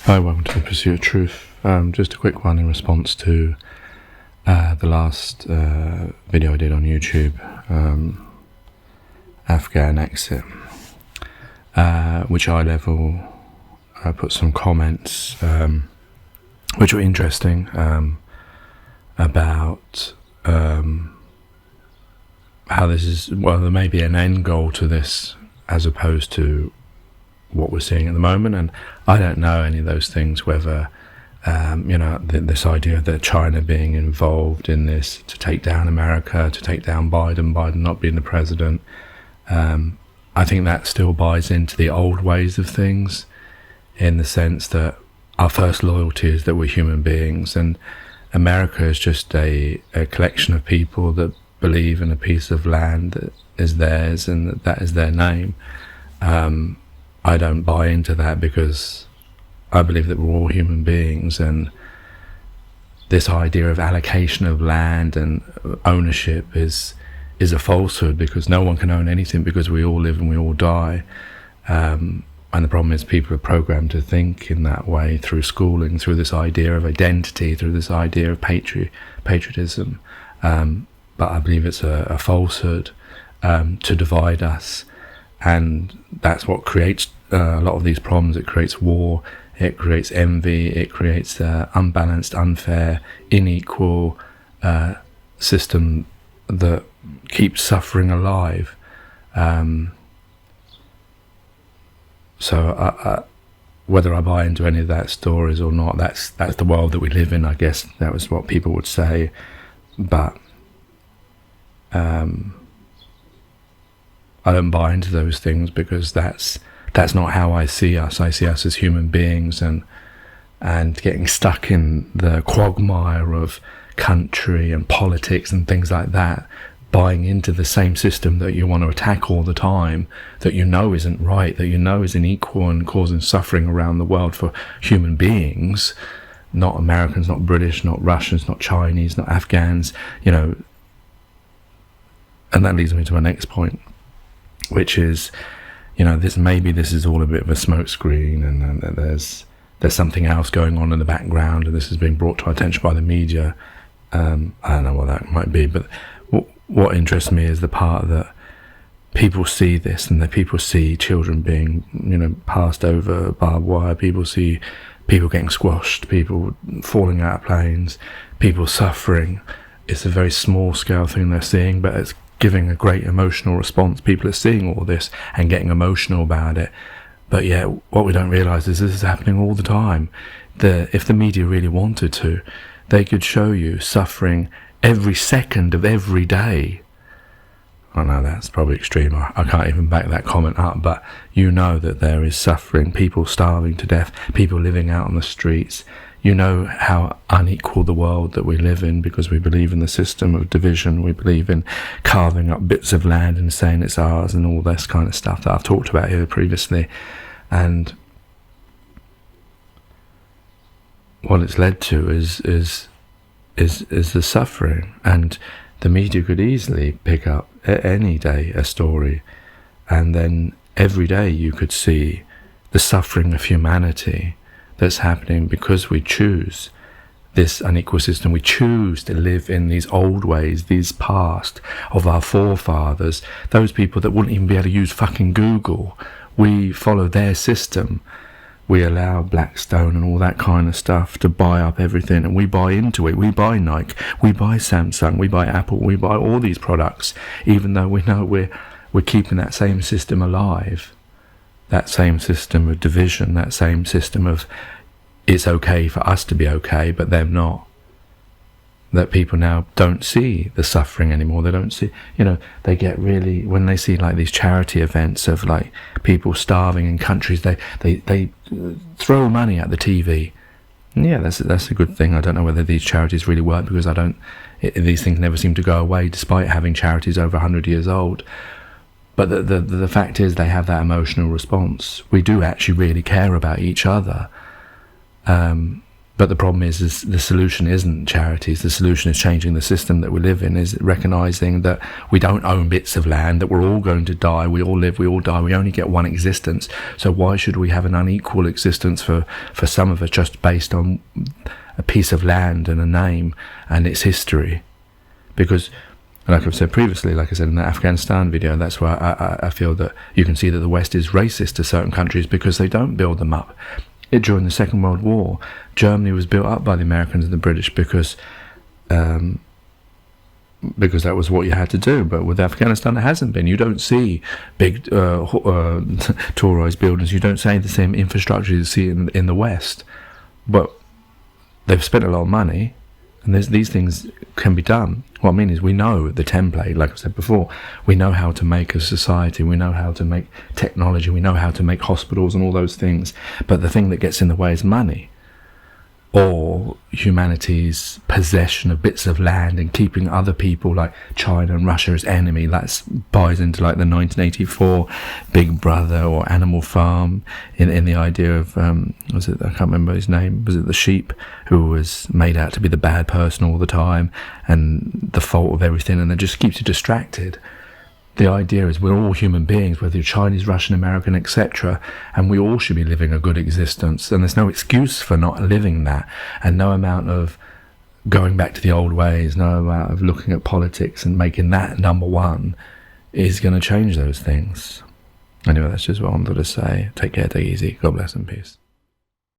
Hi, welcome to the Pursuit of Truth. Just a quick one in response to the last video I did on YouTube, Afghan exit, which I put some comments which were interesting about how this is, well, there may be an end goal to this as opposed to what we're seeing at the moment. And I don't know any of those things, whether this idea that China being involved in this to take down America, to take down Biden not being the president, I think that still buys into the old ways of things, in the sense that our first loyalty is that we're human beings, and America is just a collection of people that believe in a piece of land that is theirs and that is their name. I don't buy into that, because I believe that we're all human beings, and this idea of allocation of land and ownership is a falsehood, because no one can own anything, because we all live and we all die. And the problem is people are programmed to think in that way through schooling, through this idea of identity, through this idea of patriotism. But I believe it's a falsehood to divide us. And that's what creates a lot of these problems. It creates war, it creates envy, it creates unbalanced, unfair, unequal system that keeps suffering alive. So whether I buy into any of that stories or not, that's the world that we live in, I guess. That was what people would say. But I don't buy into those things, because that's not how I see us. I see us as human beings, and getting stuck in the quagmire of country and politics and things like that, buying into the same system that you want to attack all the time, that you know isn't right, that you know is unequal and causing suffering around the world for human beings, not Americans, not British, not Russians, not Chinese, not Afghans, and that leads me to my next point, which is, this is all a bit of a smokescreen, and there's something else going on in the background, and this is being brought to our attention by the media. I don't know what that might be, but what interests me is the part that people see this, and that people see children being, passed over barbed wire. People see people getting squashed, people falling out of planes, people suffering. It's a very small scale thing they're seeing, but it's giving a great emotional response. People are seeing all this and getting emotional about it. But yeah, what we don't realise is this is happening all the time. If the media really wanted to, they could show you suffering every second of every day. I know that's probably extreme. I can't even back that comment up, but that there is suffering, people starving to death, people living out on the streets. How unequal the world that we live in, because we believe in the system of division. We believe in carving up bits of land and saying it's ours, and all this kind of stuff that I've talked about here previously. And what it's led to is the suffering. And the media could easily pick up any day a story, and then every day you could see the suffering of humanity that's happening, because we choose this unequal system. We choose to live in these old ways, these past of our forefathers, those people that wouldn't even be able to use fucking Google. We follow their system. We allow Blackstone and all that kind of stuff to buy up everything, and we buy into it. We buy Nike, we buy Samsung, we buy Apple, we buy all these products, even though we know we're keeping that same system alive. That same system of division, that same system of it's okay for us to be okay, but them not. That people now don't see the suffering anymore. They don't see, they get really, when they see like these charity events of like people starving in countries, they throw money at the TV. And yeah, that's a good thing. I don't know whether these charities really work, because these things never seem to go away, despite having charities over 100 years old. But the fact is, they have that emotional response. We do actually really care about each other. But the problem is the solution isn't charities. The solution is changing the system that we live in, is recognizing that we don't own bits of land, that we're all going to die, we all live, we all die, we only get one existence. So why should we have an unequal existence for some of us just based on a piece of land and a name and its history? Because, like I've said previously, like I said in the Afghanistan video, that's why I feel that you can see that the West is racist to certain countries because they don't build them up. During the Second World War, Germany was built up by the Americans and the British because that was what you had to do. But with Afghanistan, it hasn't been. You don't see big tall-rise buildings. You don't see the same infrastructure you see in the West. But they've spent a lot of money, and these things can be done. What I mean is, we know the template, like I said before. We know how to make a society, we know how to make technology, we know how to make hospitals and all those things. But the thing that gets in the way is money, or humanity's possession of bits of land and keeping other people like China and Russia as enemy. That buys into like the 1984 Big Brother or Animal Farm in the idea of was it, I can't remember his name, was it the sheep who was made out to be the bad person all the time and the fault of everything, and it just keeps you distracted. The idea is we're all human beings, whether you're Chinese, Russian, American, etc., and we all should be living a good existence, and there's no excuse for not living that, and no amount of going back to the old ways, no amount of looking at politics and making that number one is going to change those things. Anyway, that's just what I wanted to say. Take care, take it easy. God bless and peace.